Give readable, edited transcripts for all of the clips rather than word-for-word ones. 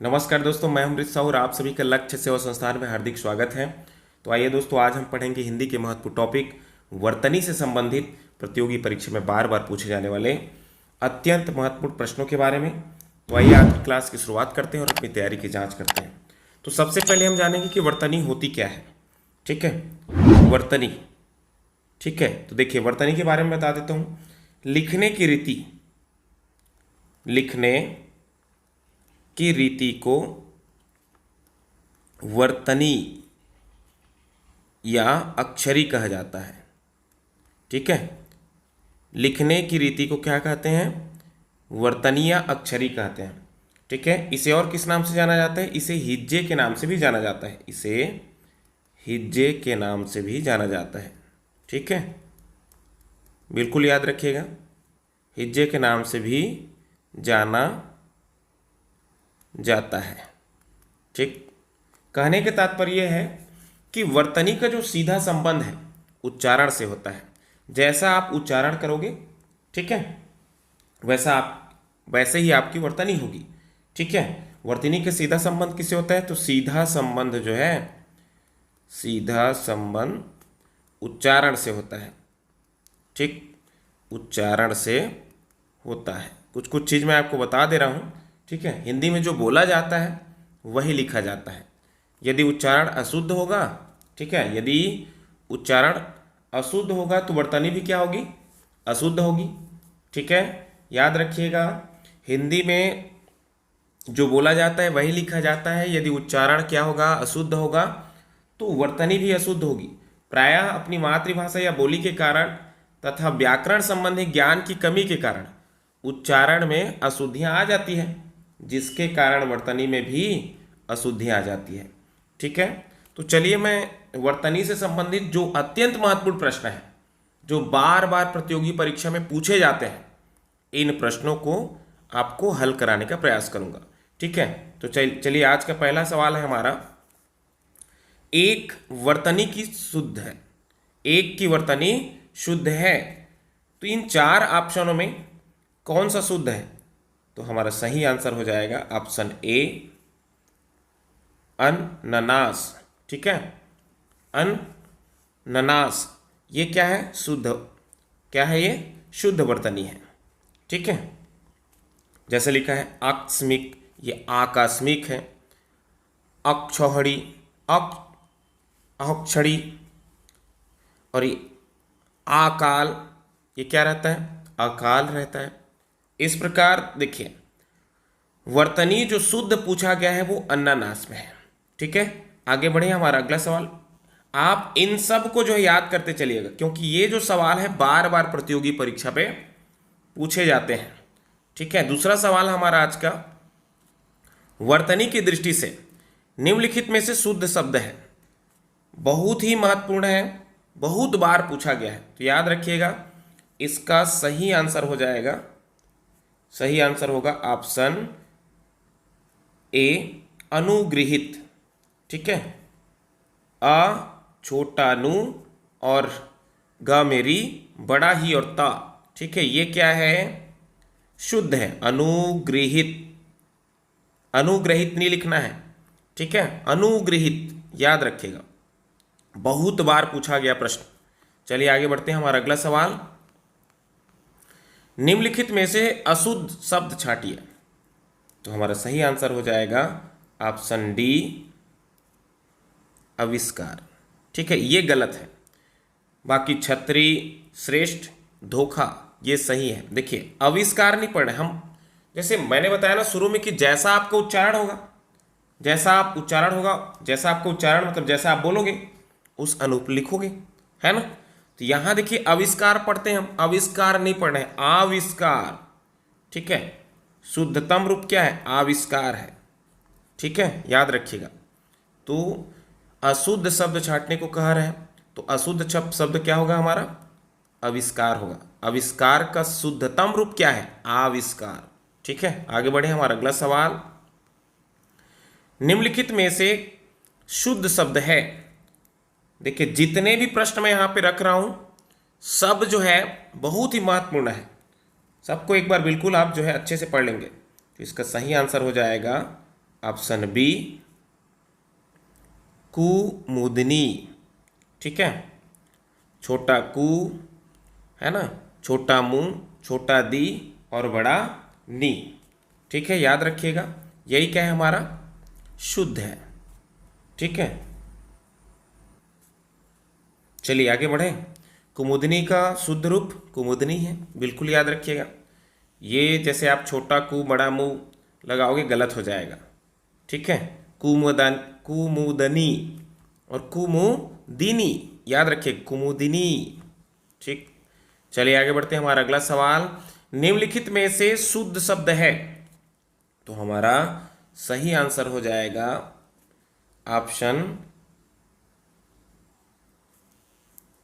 नमस्कार दोस्तों, मैं अमृत साहू और आप सभी का लक्ष्य सेवा संस्थान में हार्दिक स्वागत है। तो आइए दोस्तों, आज हम पढ़ेंगे हिंदी के महत्वपूर्ण टॉपिक वर्तनी से संबंधित प्रतियोगी परीक्षा में बार बार पूछे जाने वाले अत्यंत महत्वपूर्ण प्रश्नों के बारे में। तो आइए आज की क्लास की शुरुआत करते हैं और अपनी तैयारी की जाँच करते हैं। तो सबसे पहले हम जानेंगे कि वर्तनी होती क्या है। ठीक है, वर्तनी। ठीक है, तो देखिए वर्तनी के बारे में बता देता हूँ। लिखने की रीति, लिखने की रीति को वर्तनी या अक्षरी कहा जाता है। ठीक है, लिखने की रीति को क्या कहते हैं? वर्तनी या अक्षरी कहते हैं। ठीक है, इसे और किस नाम से जाना जाता है? इसे हिज्जे के नाम से भी जाना जाता है। इसे हिज्जे के नाम से भी जाना जाता है। ठीक है, बिल्कुल याद रखिएगा, हिज्जे के नाम से भी जाना जाता है। ठीक, कहने के तात्पर्य यह है कि वर्तनी का जो सीधा संबंध है उच्चारण से होता है। जैसा आप उच्चारण करोगे, ठीक है, वैसे ही आपकी वर्तनी होगी। ठीक है, वर्तनी का सीधा संबंध किससे होता है? तो सीधा संबंध जो है, सीधा संबंध उच्चारण से होता है। ठीक, उच्चारण से होता है। कुछ कुछ चीज़ मैं आपको बता दे रहा हूँ। ठीक है, हिंदी में जो बोला जाता है वही लिखा जाता है। यदि उच्चारण अशुद्ध होगा, ठीक है, यदि उच्चारण अशुद्ध होगा तो वर्तनी भी क्या होगी? अशुद्ध होगी। ठीक है, याद रखिएगा, हिंदी में जो बोला जाता है वही लिखा जाता है। यदि उच्चारण क्या होगा? अशुद्ध होगा, तो वर्तनी भी अशुद्ध होगी। प्रायः अपनी मातृभाषा या बोली के कारण तथा व्याकरण संबंधी ज्ञान की कमी के कारण उच्चारण में अशुद्धियाँ आ जाती है, जिसके कारण वर्तनी में भी अशुद्धियाँ आ जाती है। ठीक है, तो चलिए मैं वर्तनी से संबंधित जो अत्यंत महत्वपूर्ण प्रश्न है, जो बार बार प्रतियोगी परीक्षा में पूछे जाते हैं, इन प्रश्नों को आपको हल कराने का प्रयास करूंगा। ठीक है, तो चलिए आज का पहला सवाल है हमारा, एक वर्तनी की शुद्ध है, एक की वर्तनी शुद्ध है, तो इन चार ऑप्शनों में कौन सा शुद्ध है? तो हमारा सही आंसर हो जाएगा ऑप्शन ए, अननास। ठीक है, अननास ये क्या है? शुद्ध। क्या है ये? शुद्ध वर्तनी है। ठीक है, जैसे लिखा है आकस्मिक, ये आकस्मिक है। अक्षौहिणी, अक्षड़ी, और ये आकाल, ये क्या रहता है? अकाल रहता है। इस प्रकार देखिए, वर्तनी जो शुद्ध पूछा गया है वो अन्नानास में है। ठीक है, आगे बढ़े हमारा अगला सवाल। आप इन सब को जो है याद करते चलिएगा, क्योंकि ये जो सवाल है बार बार प्रतियोगी परीक्षा पे पूछे जाते हैं। ठीक है, दूसरा सवाल हमारा आज का, वर्तनी की दृष्टि से निम्नलिखित में से शुद्ध शब्द है। बहुत ही महत्वपूर्ण है, बहुत बार पूछा गया है, तो याद रखिएगा, इसका सही आंसर हो जाएगा, सही आंसर होगा ऑप्शन ए, अनुगृहित। ठीक है, अ छोटा नु और ग मेरी बड़ा ही और ता। ठीक है, ये क्या है? शुद्ध है, अनुगृहित। अनुग्रहित नहीं लिखना है। ठीक है, अनुगृहित याद रखिएगा, बहुत बार पूछा गया प्रश्न। चलिए आगे बढ़ते हैं, हमारा अगला सवाल, निम्नलिखित में से अशुद्ध शब्द छांटिए। तो हमारा सही आंसर हो जाएगा ऑप्शन डी, आविष्कार। ठीक है, ये गलत है। बाकी छतरी, श्रेष्ठ, धोखा ये सही है। देखिए आविष्कार नहीं पढ़े हम, जैसे मैंने बताया ना शुरू में कि जैसा आपका उच्चारण होगा, जैसा आप उच्चारण होगा, जैसा आपका उच्चारण मतलब जैसा आप बोलोगे उस अनुरूप लिखोगे, है ना। तो यहां देखिए आविष्कार पढ़ते हैं हम, आविष्कार नहीं पढ़ रहे हैं, आविष्कार। ठीक है, शुद्धतम रूप क्या है? आविष्कार है। ठीक है, याद रखिएगा। तो अशुद्ध शब्द छांटने को कह रहे हैं, तो अशुद्ध शब्द क्या होगा हमारा? आविष्कार होगा। आविष्कार का शुद्धतम रूप क्या है? आविष्कार। ठीक है, आगे बढ़े, हमारा अगला सवाल, निम्नलिखित में से शुद्ध शब्द है। देखिए जितने भी प्रश्न मैं यहां पे रख रहा हूं, सब जो है बहुत ही महत्वपूर्ण है, सबको एक बार बिल्कुल आप जो है अच्छे से पढ़ लेंगे। तो इसका सही आंसर हो जाएगा ऑप्शन बी कुमुदनी। ठीक है, छोटा कु है ना, छोटा मुंह, छोटा दी और बड़ा नी। ठीक है, याद रखिएगा, यही क्या है हमारा शुद्ध है। ठीक है, चलिए आगे बढ़े। कुमुदनी का शुद्ध रूप कुमुदनी है, बिल्कुल याद रखिएगा। ये जैसे आप छोटा कु बड़ा मुंह लगाओगे गलत हो जाएगा। ठीक है, कुमुदन कुमुदनी और कुमुदिनी, याद रखिए कुमुदिनी। ठीक, चलिए आगे बढ़ते हैं। हमारा अगला सवाल, निम्नलिखित में से शुद्ध शब्द है, तो हमारा सही आंसर हो जाएगा ऑप्शन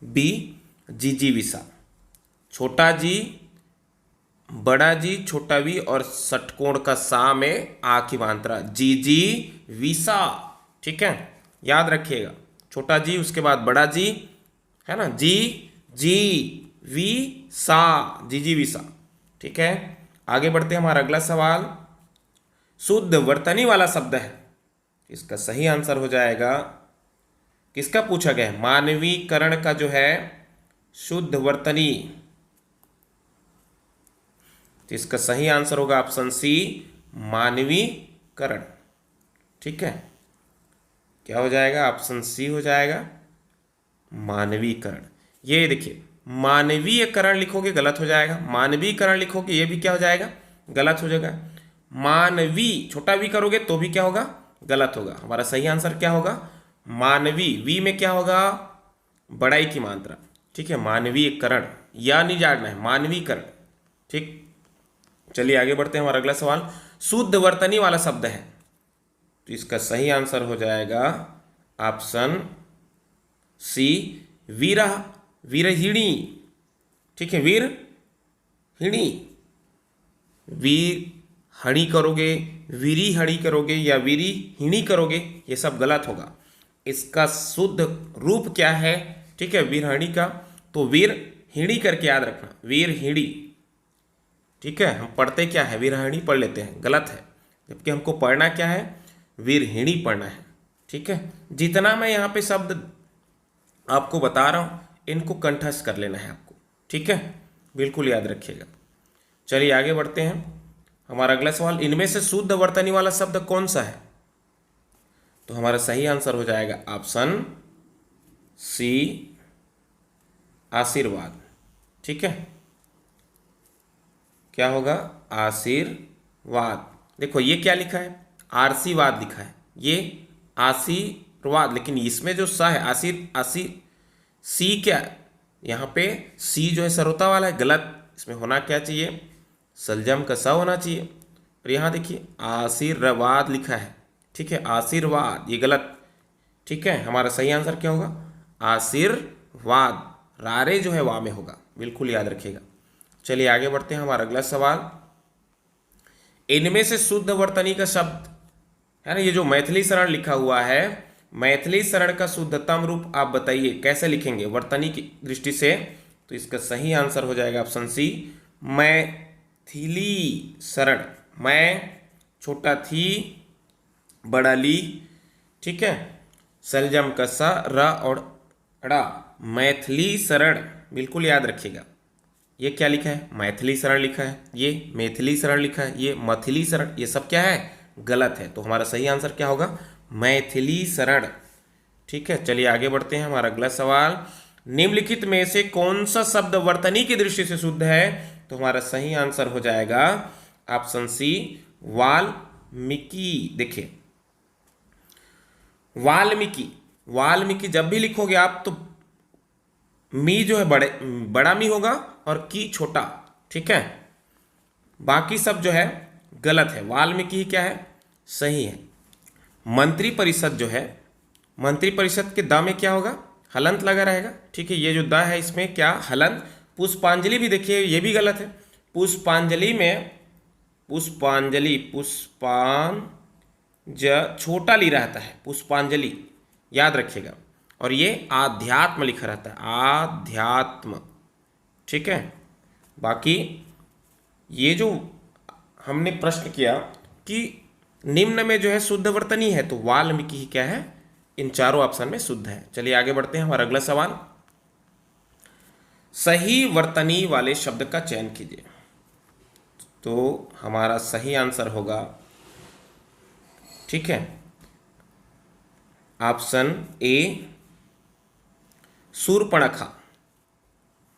बी जिजीविसा। छोटा जी, बड़ा जी, छोटा वी और षटकोण का सा में आ की मात्रा, जिजीविसा। ठीक है, याद रखिएगा, छोटा जी उसके बाद बड़ा जी है ना, जी जी वी सा, जिजीविसा। ठीक है, आगे बढ़ते हैं। हमारा अगला सवाल, शुद्ध वर्तनी वाला शब्द है, इसका सही आंसर हो जाएगा, किसका पूछा गया है, मानवीकरण का जो है शुद्ध वर्तनी, तो इसका सही आंसर होगा ऑप्शन सी मानवीकरण। ठीक है, क्या हो जाएगा, ऑप्शन सी हो जाएगा मानवीकरण। ये देखिए, मानवीयकरण लिखोगे गलत हो जाएगा, मानवीकरण लिखोगे ये भी क्या हो जाएगा, गलत हो जाएगा। मानवी छोटा वी करोगे तो भी क्या होगा, गलत होगा। हमारा सही आंसर क्या होगा, मानवी, वी में क्या होगा, बड़ाई की मात्रा। ठीक है, मानवीयकरण, या नहीं जानना है, मानवीकरण। ठीक, चलिए आगे बढ़ते हैं। हमारा अगला सवाल, शुद्ध वर्तनी वाला शब्द है, तो इसका सही आंसर हो जाएगा ऑप्शन सी वीरा वीरहिणी। ठीक है, वीरहिणी, वीर हणी करोगे, वीरी हणी करोगे या वीरी हिणी करोगे, ये सब गलत होगा। इसका शुद्ध रूप क्या है, ठीक है, वीरहणी का, तो वीर हिणी करके याद रखना, वीर हिणी। ठीक है, हम पढ़ते क्या है, वीरहिणी पढ़ लेते हैं, गलत है, जबकि हमको पढ़ना क्या है, वीरहिणी पढ़ना है। ठीक है, जितना मैं यहाँ पे शब्द आपको बता रहा हूँ इनको कंठस्थ कर लेना है आपको। ठीक है, बिल्कुल याद रखिएगा। चलिए आगे बढ़ते हैं। हमारा अगला सवाल, इनमें से शुद्ध वर्तनी वाला शब्द कौन सा है, तो हमारा सही आंसर हो जाएगा ऑप्शन सी आशीर्वाद। ठीक है, क्या होगा, आशीर्वाद। देखो ये क्या लिखा है, आरसीवाद लिखा है, ये आशीर्वाद, लेकिन इसमें जो सा है सी क्या, यहाँ पे सी जो है सरोता वाला है, गलत। इसमें होना क्या चाहिए, सलजम का सा होना चाहिए। और यहाँ देखिए आशीर्वाद लिखा है। ठीक है, आशीर्वाद, ये गलत। ठीक है, हमारा सही आंसर क्या होगा, आशीर्वाद, रारे जो है वा में होगा, बिल्कुल याद रखिएगा। चलिए आगे बढ़ते हैं। हमारा अगला सवाल, इनमें से शुद्ध वर्तनी का शब्द है ना, ये जो मैथिली शरण लिखा हुआ है, मैथिली शरण का शुद्धतम रूप आप बताइए कैसे लिखेंगे वर्तनी की दृष्टि से, तो इसका सही आंसर हो जाएगा ऑप्शन सी मैथिली शरण। मैं छोटा थी, बड़ा ली, ठीक है, सलजम का सा, र और ड़ा, मैथिली शरण, बिल्कुल याद रखिएगा। ये क्या लिखा है, मैथिली शरण लिखा है, ये मैथिली शरण लिखा है, ये मथिली शरण, ये सब क्या है, गलत है। तो हमारा सही आंसर क्या होगा, मैथिली शरण। ठीक है, चलिए आगे बढ़ते हैं। हमारा अगला सवाल, निम्नलिखित में से कौन सा शब्द वर्तनी की दृष्टि से शुद्ध है, तो हमारा सही आंसर हो जाएगा ऑप्शन सी वाल्मीकि। देखिए वाल्मीकि, वाल्मीकि जब भी लिखोगे आप तो मी जो है बड़ा मी होगा और की छोटा। ठीक है, बाकी सब जो है गलत है, वाल्मीकि ही क्या है, सही है। मंत्री परिषद जो है, मंत्री परिषद के द में क्या होगा, हलंत लगा रहेगा। ठीक है, ये जो द है इसमें क्या हलंत। पुष्पांजलि भी देखिए ये भी गलत है, पुष्पांजलि में पुष्पांजलि छोटा ली रहता है, पुष्पांजलि, याद रखिएगा। और ये आध्यात्म लिखा रहता है, आध्यात्म। ठीक है, बाकी ये जो हमने प्रश्न किया कि निम्न में जो है शुद्ध वर्तनी है, तो वाल्मीकि ही क्या है, इन चारों ऑप्शन में शुद्ध है। चलिए आगे बढ़ते हैं, हमारा अगला सवाल, सही वर्तनी वाले शब्द का चयन कीजिए। तो हमारा सही आंसर होगा, ठीक है, ऑप्शन ए शूर्पणखा।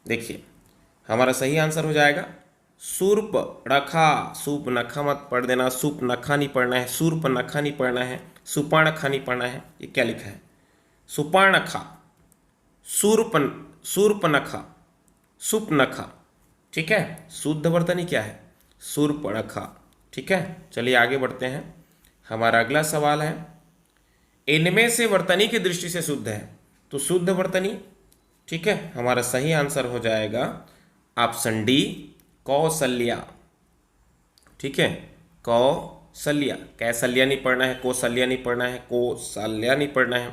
देखिए हमारा सही आंसर हो जाएगा शूर्पणखा। सूपनखा मत पढ़ देना, सूपनखा नहीं पढ़ना है, शूर्पणखा नहीं पढ़ना है, सुपर्णखा नहीं पढ़ना है। ये क्या लिखा है, सुपर्णखा, शूर्पन, शूर्पणखा, सुपनखा, ठीक है। शुद्ध वर्तनी क्या है, शूर्पणखा, ठीक है। चलिए आगे बढ़ते हैं, हमारा अगला सवाल है, इनमें से वर्तनी की दृष्टि से शुद्ध है, तो शुद्ध वर्तनी, ठीक है, हमारा सही आंसर हो जाएगा ऑप्शन डी कौसल्या, ठीक है। कौसल्या, कैसल्या नहीं पढ़ना है, कौसल्या नहीं पढ़ना है, कौसल्या नहीं पढ़ना है,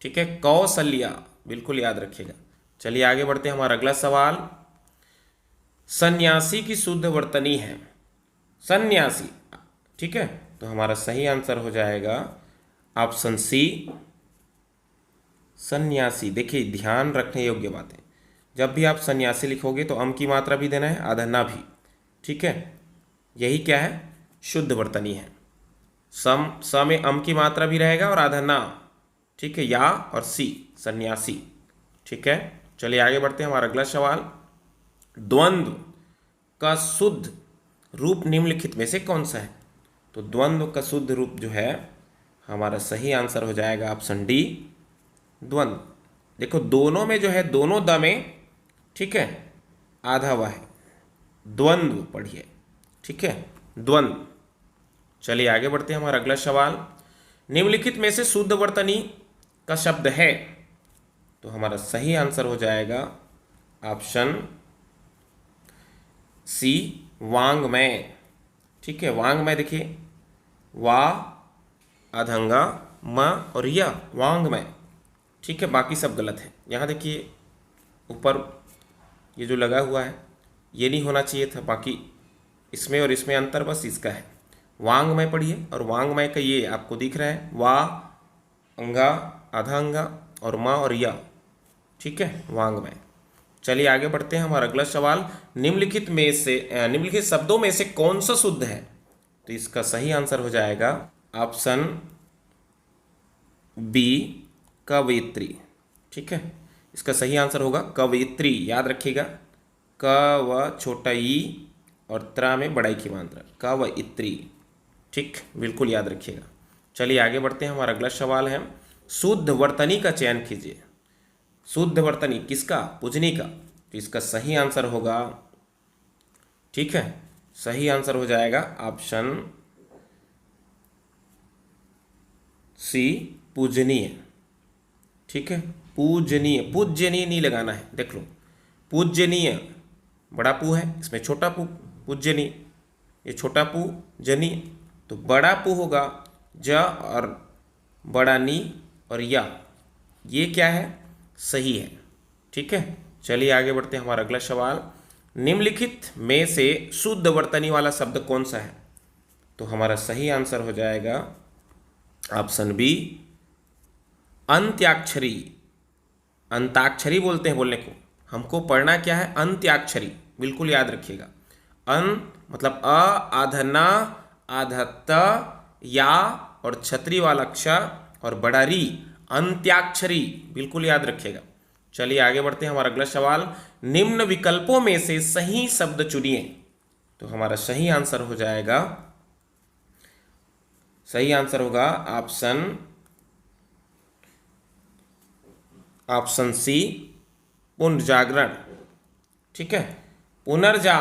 ठीक है, कौसल्या, बिल्कुल याद रखिएगा। चलिए आगे बढ़ते हैं, हमारा अगला सवाल, सन्यासी की शुद्ध वर्तनी है, सन्यासी, ठीक है, तो हमारा सही आंसर हो जाएगा ऑप्शन सी सन्यासी। देखिए ध्यान रखने योग्य बात है, जब भी आप सन्यासी लिखोगे तो अम की मात्रा भी देना है, आधा ना भी, ठीक है। यही क्या है, शुद्ध वर्तनी है। स में अम की मात्रा भी रहेगा और आधा ना, ठीक है, या और सी, सन्यासी, ठीक है। चलिए आगे बढ़ते हैं, हमारा अगला सवाल, द्वंद्व का शुद्ध रूप निम्नलिखित में से कौन सा है। तो द्वंद्व का शुद्ध रूप जो है, हमारा सही आंसर हो जाएगा ऑप्शन डी द्वंद्व। देखो दोनों में जो है, दोनों द में, ठीक है, आधा हुआ है, द्वंद्व पढ़िए, ठीक है, द्वंद्व। चलिए आगे बढ़ते हैं, हमारा अगला सवाल, निम्नलिखित में से शुद्ध वर्तनी का शब्द है, तो हमारा सही आंसर हो जाएगा ऑप्शन सी वांग्मय, ठीक है। वांग्मय, देखिए वा अधंगा म और या, वांग्मय, ठीक है, बाकी सब गलत है। यहाँ देखिए ऊपर ये जो लगा हुआ है ये नहीं होना चाहिए था, बाकी इसमें और इसमें अंतर बस इसका है। वांग्मय पढ़िए, और वांग्मय का ये आपको दिख रहा है, वा अंगा, आधा अंगा और माँ और या, ठीक है, वांग्मय। चलिए आगे बढ़ते हैं, हमारा अगला सवाल, निम्नलिखित शब्दों में से कौन सा शुद्ध है। तो इसका सही आंसर हो जाएगा ऑप्शन बी कवयित्री, ठीक है, इसका सही आंसर होगा कवयित्री, याद रखिएगा, क व छोटा ई और त्रा में बड़ाई की मात्रा, कवयित्री, ठीक, बिल्कुल याद रखिएगा। चलिए आगे बढ़ते हैं, हमारा अगला सवाल है, शुद्ध वर्तनी का चयन कीजिए। शुद्ध वर्तनी किसका, पूजनी का, तो इसका सही आंसर होगा, ठीक है, सही आंसर हो जाएगा ऑप्शन सी पूजनीय, ठीक है, पूजनीय, पूज्यनीय नहीं लगाना है, देख लो, पूज्यनीय बड़ा पू है, इसमें छोटा पू, पूज्यनीय, ये छोटा पू जनी, तो बड़ा पू होगा ज और बड़ा नी और या, ये क्या है, सही है, ठीक है। चलिए आगे बढ़ते हैं, हमारा अगला सवाल, निम्नलिखित में से शुद्ध वर्तनी वाला शब्द कौन सा है। तो हमारा सही आंसर हो जाएगा ऑप्शन बी अंत्याक्षरी। अंताक्षरी बोलते हैं बोलने को, हमको पढ़ना क्या है, अंत्याक्षरी, बिल्कुल याद रखिएगा। अन मतलब अ, आधा न, आधा त, या और छतरी वाला अक्षर और बड़ा री, अंत्याक्षरी, बिल्कुल याद रखिएगा। चलिए आगे बढ़ते हैं, हमारा अगला सवाल, निम्न विकल्पों में से सही शब्द चुनिए। तो हमारा सही आंसर हो जाएगा, सही आंसर होगा ऑप्शन सी पुनर्जागरण, ठीक है, पुनर्जा,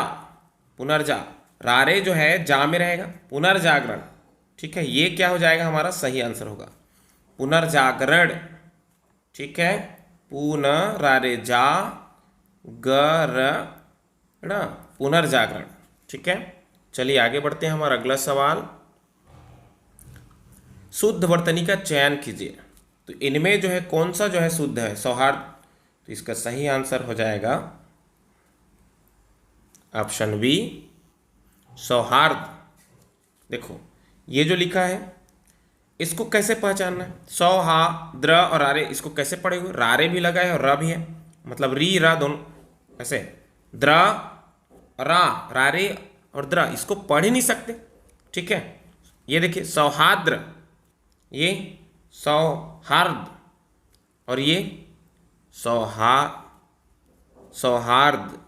पुनर्जा, रारे जो है जा में रहेगा, पुनर्जागरण, ठीक है, ये क्या हो जाएगा, हमारा सही आंसर होगा पुनर्जागरण, ठीक है, पुनरारे जा गरण, पुनर्जागरण, ठीक है। चलिए आगे बढ़ते हैं, हमारा अगला सवाल, शुद्ध वर्तनी का चयन कीजिए। तो इनमें जो है कौन सा जो है शुद्ध है, सौहार्द, तो इसका सही आंसर हो जाएगा ऑप्शन बी सौहार्द। देखो ये जो लिखा है इसको कैसे पहचानना है? सौहार्द्र और रारे, इसको कैसे पढ़ेंगे? रारे भी लगा है और र भी है, मतलब री रा दोनों ऐसे, द्र रा, रारे और द्र, इसको पढ़ ही नहीं सकते। ठीक है, ये देखिए सौहार्द्र, ये सौहार्द, और ये सौहार्द।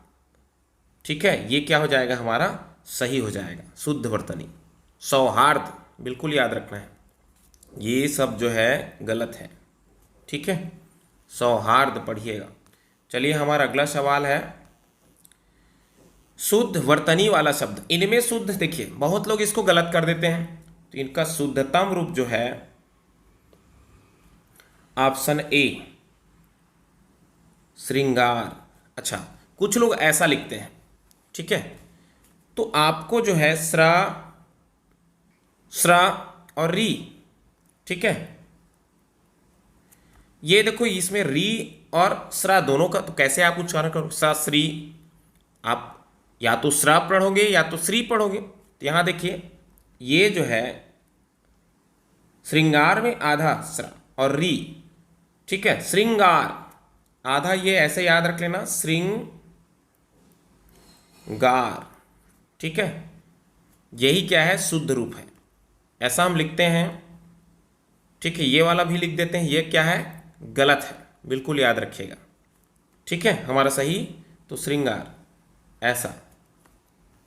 ठीक है, ये क्या हो जाएगा हमारा? सही हो जाएगा, शुद्ध वर्तनी। सौहार्द बिल्कुल याद रखना है, ये सब जो है गलत है। ठीक है, सौहार्द पढ़िएगा। चलिए हमारा अगला सवाल है शुद्ध वर्तनी वाला शब्द। इनमें शुद्ध, देखिए बहुत लोग इसको गलत कर देते हैं, तो इनका शुद्धतम रूप जो है ऑप्शन ए, श्रृंगार। अच्छा, कुछ लोग ऐसा लिखते हैं। ठीक है, तो आपको जो है स्रा स्रा और री, ठीक है, ये देखो इसमें री और स्रा दोनों का, तो कैसे आप उच्चारण करो? सा श्री, आप या तो स्रा पढ़ोगे या तो श्री पढ़ोगे। तो यहां देखिए ये जो है श्रृंगार में आधा स्रा और री, ठीक है, श्रृंगार आधा, ये ऐसे याद रख लेना, श्रृंगार। ठीक है, यही क्या है? शुद्ध रूप है, ऐसा हम लिखते हैं। ठीक है, ये वाला भी लिख देते हैं, ये क्या है? गलत है, बिल्कुल याद रखिएगा। ठीक है, हमारा सही तो श्रृंगार, ऐसा।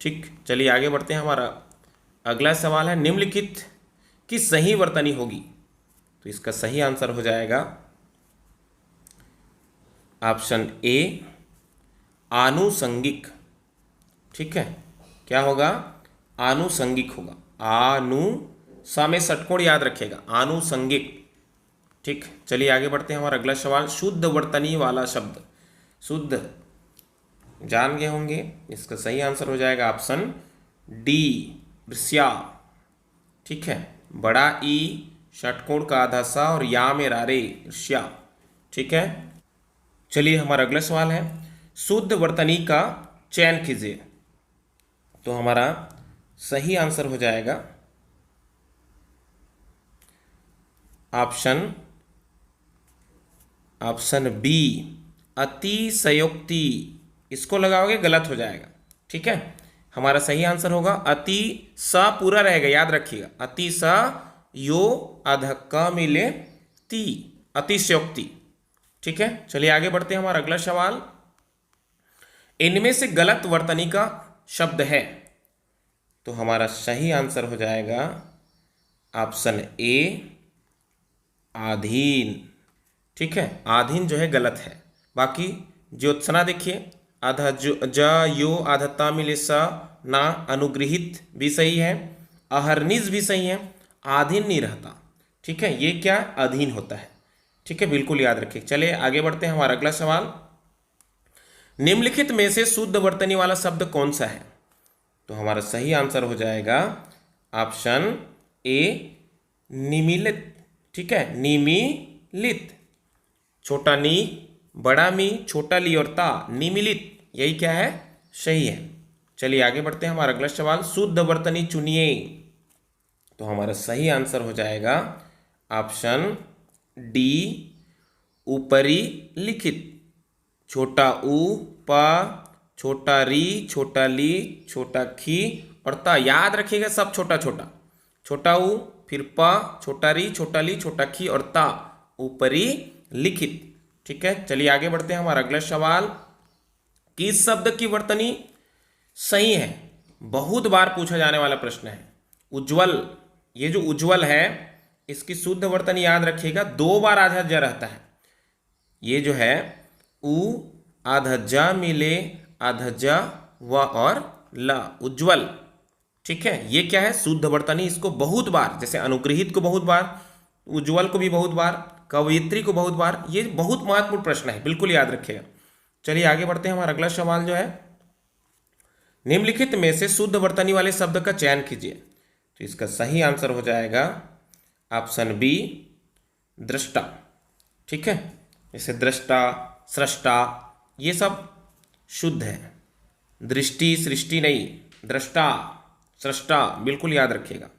ठीक, चलिए आगे बढ़ते हैं। हमारा अगला सवाल है निम्नलिखित की सही वर्तनी होगी? तो इसका सही आंसर हो जाएगा ऑप्शन ए, आनुषंगिक। ठीक है, क्या होगा? आनुषंगिक होगा। आनु सा में षटकोण याद रखेगा, आनुषंगिक। ठीक, चलिए आगे बढ़ते हैं। हमारा अगला सवाल शुद्ध वर्तनी वाला शब्द। शुद्ध जान गए होंगे, इसका सही आंसर हो जाएगा ऑप्शन डी, वृष्या। ठीक है, बड़ा ई, षटकोण का आधा सा और या में रारे, वृष्या। ठीक है, चलिए हमारा अगला सवाल है शुद्ध वर्तनी का चयन कीजिए। तो हमारा सही आंसर हो जाएगा ऑप्शन बी, अतिशयोक्ति। इसको लगाओगे गलत हो जाएगा। ठीक है, हमारा सही आंसर होगा अति, स पूरा रहेगा, याद रखिएगा, अति स यो अधक्का मिले ती, अतिशयोक्ति। ठीक है, चलिए आगे बढ़ते हैं। हमारा अगला सवाल इनमें से गलत वर्तनी का शब्द है। तो हमारा सही आंसर हो जाएगा ऑप्शन ए, आधीन। ठीक है, आधीन जो है गलत है। बाकी ज्योत्सना देखिए, आधा ज यो आधता मिले स ना, अनुग्रहित भी सही है, अहरनिज भी सही है, आधीन नहीं रहता। ठीक है, ये क्या? अधीन होता है। ठीक है, बिल्कुल याद रखिए। चलिए आगे बढ़ते हैं। हमारा अगला सवाल निम्नलिखित में से शुद्ध वर्तनी वाला शब्द कौन सा है? तो हमारा सही आंसर हो जाएगा ऑप्शन ए, निमिलित। ठीक है, निमिलित, छोटा नी, बड़ा मी, छोटा ली और ता, निमिलित, यही क्या है? सही है। चलिए आगे बढ़ते हैं। हमारा अगला सवाल शुद्ध वर्तनी चुनिए। तो हमारा सही आंसर हो जाएगा ऑप्शन डी, ऊपरी लिखित। छोटा ऊ, प, छोटा री, छोटा ली, छोटा खी और ता, याद रखिएगा सब छोटा छोटा। छोटा ऊ, फिर प, छोटा री, छोटा ली, छोटा खी और ता, ऊपरी लिखित। ठीक है, चलिए आगे बढ़ते हैं। हमारा अगला सवाल किस शब्द की वर्तनी सही है? बहुत बार पूछा जाने वाला प्रश्न है। उज्ज्वल, ये जो उज्ज्वल है इसकी शुद्ध वर्तनी याद रखिएगा, 2 बार आधा ज रहता है। ये जो है उ आधा ज मिले, आधा ज व और ल, उज्ज्वल। ठीक है, ये क्या है? शुद्ध वर्तनी। इसको बहुत बार, जैसे अनुग्रहित को बहुत बार, उज्ज्वल को भी बहुत बार, कवयित्री को बहुत बार, ये बहुत महत्वपूर्ण प्रश्न है, बिल्कुल याद रखिएगा। चलिए आगे बढ़ते हैं। हमारा अगला सवाल जो है निम्नलिखित में से शुद्ध वर्तनी वाले शब्द का चयन कीजिए। तो इसका सही आंसर हो जाएगा ऑप्शन बी, दृष्टा। ठीक है, जैसे दृष्टा, सृष्टा, ये सब शुद्ध है। दृष्टि, सृष्टि नहीं, दृष्टा, सृष्टा, बिल्कुल याद रखिएगा।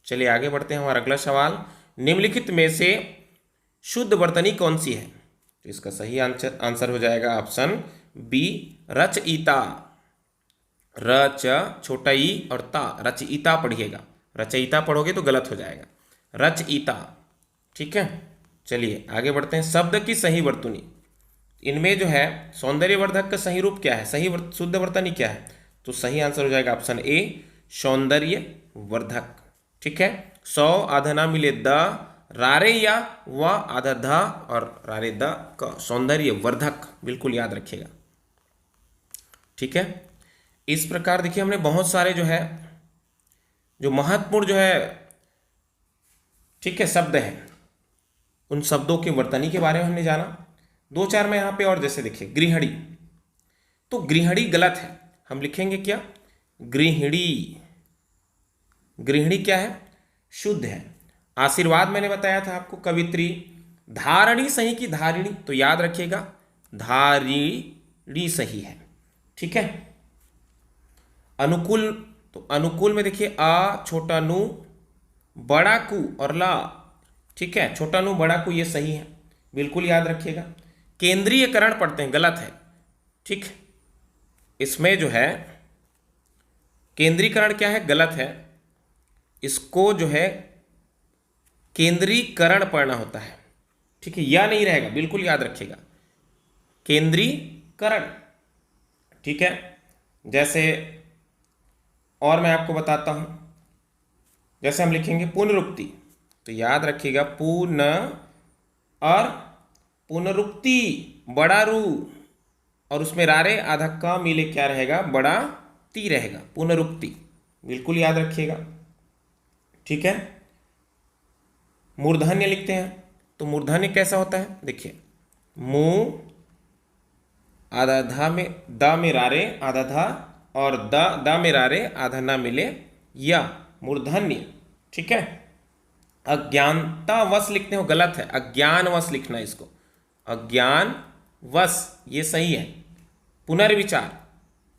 चलिए आगे बढ़ते हैं। हमारा अगला सवाल, निम्नलिखित में से शुद्ध वर्तनी कौन सी है? तो इसका सही आंसर हो जाएगा ऑप्शन बी, रचयिता। रच छोटा ई और ता, रचयिता पढ़िएगा, रचयिता पढ़ोगे तो गलत हो जाएगा, रचयिता। ठीक है, चलिए आगे बढ़ते हैं। शब्द की सही वर्तनी, इनमें जो है सौंदर्यवर्धक का सही रूप क्या है, शुद्ध वर्तनी क्या है? तो सही आंसर हो जाएगा ऑप्शन ए, सौंदर्यवर्धक। ठीक है, सौ आधा ना मिले द, रारे या व आधा ध और रारे द का, सौंदर्यवर्धक, बिल्कुल याद रखिएगा। ठीक है, इस प्रकार देखिए हमने बहुत सारे जो है जो महत्वपूर्ण जो है, ठीक है, शब्द हैं, उन शब्दों की वर्तनी के बारे में हमने जाना। दो चार में यहाँ पे और, जैसे देखिए गृहिणी, तो गृहिणी गलत है, हम लिखेंगे क्या? गृहिणी। गृहिणी क्या है? शुद्ध है। आशीर्वाद मैंने बताया था आपको, कवित्री। धारणी सही की धारिणी, तो याद रखिएगा धारिणी सही है। ठीक है, अनुकूल, तो अनुकूल में देखिए अ छोटा नु बड़ा कु और ला, ठीक है, छोटा नु बड़ा कु, ये सही है, बिल्कुल याद रखिएगा। केंद्रीयकरण पढ़ते हैं, गलत है। ठीक, इसमें जो है केंद्रीकरण क्या है? गलत है, इसको जो है केंद्रीकरण पढ़ना होता है। ठीक है, या नहीं रहेगा, बिल्कुल याद रखिएगा, केंद्रीकरण। ठीक है, जैसे और मैं आपको बताता हूं, जैसे हम लिखेंगे पुनरुक्ति, तो याद रखिएगा पुन और पुनरुक्ति, बड़ा रू और उसमें रारे आधा का मिले क्या रहेगा? बड़ा ती रहेगा, पुनरुक्ति, बिल्कुल याद रखिएगा। ठीक है, मूर्धन्य लिखते हैं, तो मूर्धन्य कैसा होता है? देखिए मुंह आधा धा में द में रारे आधा धा और द में रारे आधा ना मिले या, मूर्धन्य। ठीक है, अज्ञानतावश लिखते हो, गलत है, अज्ञानवश लिखना इसको, अज्ञानवश, ये सही है। पुनर्विचार,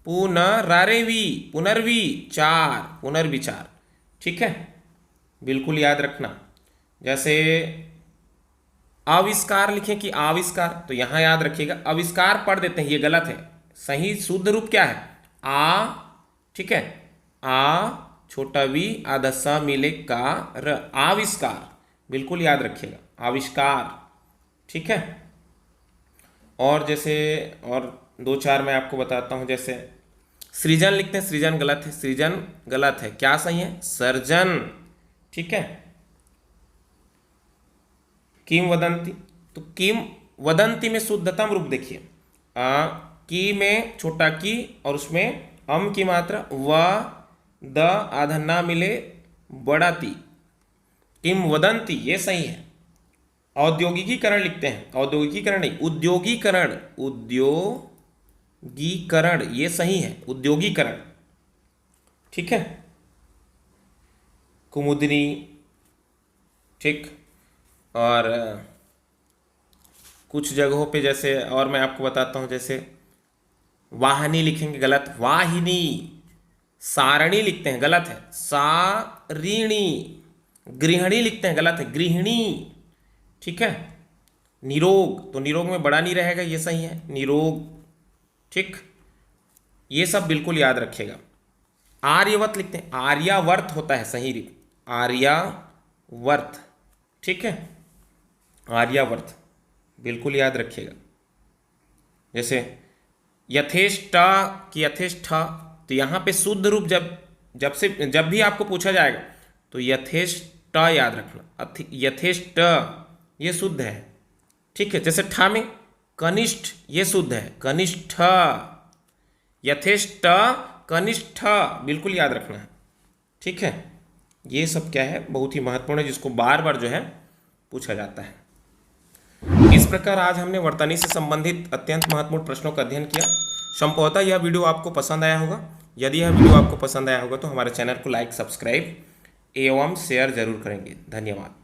पुनरारेवी, पुनर्वी चार, पुनर्विचार। ठीक है, बिल्कुल याद रखना। जैसे आविष्कार लिखें कि आविष्कार, तो यहां याद रखिएगा आविष्कार पढ़ देते हैं, ये गलत है। सही शुद्ध रूप क्या है? आ, ठीक है, आ छोटा वी आधा सा मिले का र, आविष्कार, बिल्कुल याद रखिएगा, आविष्कार। ठीक है, और जैसे और दो चार मैं आपको बताता हूं, जैसे सृजन लिखते हैं, सृजन गलत है, सृजन गलत है, क्या सही है? सर्जन। ठीक है, किम वदंती, तो किम वदंती में शुद्धतम रूप देखिए, की में छोटा की और उसमें अम की मात्रा, व द आधा ना मिले बड़ा ती, किम वदंती, ये सही है। औद्योगिकीकरण लिखते हैं, औद्योगिकीकरण नहीं, उद्योगीकरण, उद्योगीकरण, ये सही है, उद्योगीकरण। ठीक है, कुमुदनी। ठीक, और कुछ जगहों पे जैसे और मैं आपको बताता हूं, जैसे वाहिनी लिखेंगे, गलत, वाहिनी। सारणी लिखते हैं, गलत है, सारिणी। गृहिणी लिखते हैं, गलत है, गृहिणी। ठीक है, निरोग, तो निरोग में बड़ा नहीं रहेगा, ये सही है, निरोग। ठीक, ये सब बिल्कुल याद रखिएगा। आर्यवत लिखते हैं, आर्यावर्त होता है सही रूप, आर्यावर्त। ठीक है, आर्यावर्त, बिल्कुल याद रखिएगा। जैसे यथेष्ट की यथेष्ट, तो यहाँ पे शुद्ध रूप जब भी आपको पूछा जाएगा तो यथेष्ट याद रखना, यथेष्ट ये शुद्ध है। ठीक है, जैसे ठा में कनिष्ठ, ये शुद्ध है, कनिष्ठ, यथेष्ट कनिष्ठ, बिल्कुल याद रखना है। ठीक है, ये सब क्या है? बहुत ही महत्वपूर्ण है, जिसको बार बार जो है पूछा जाता है। इस प्रकार आज हमने वर्तनी से संबंधित अत्यंत महत्वपूर्ण प्रश्नों का अध्ययन किया। संभवतः यह वीडियो आपको पसंद आया होगा। यदि यह वीडियो आपको पसंद आया होगा तो हमारे चैनल को लाइक, सब्सक्राइब एवं शेयर जरूर करेंगे। धन्यवाद।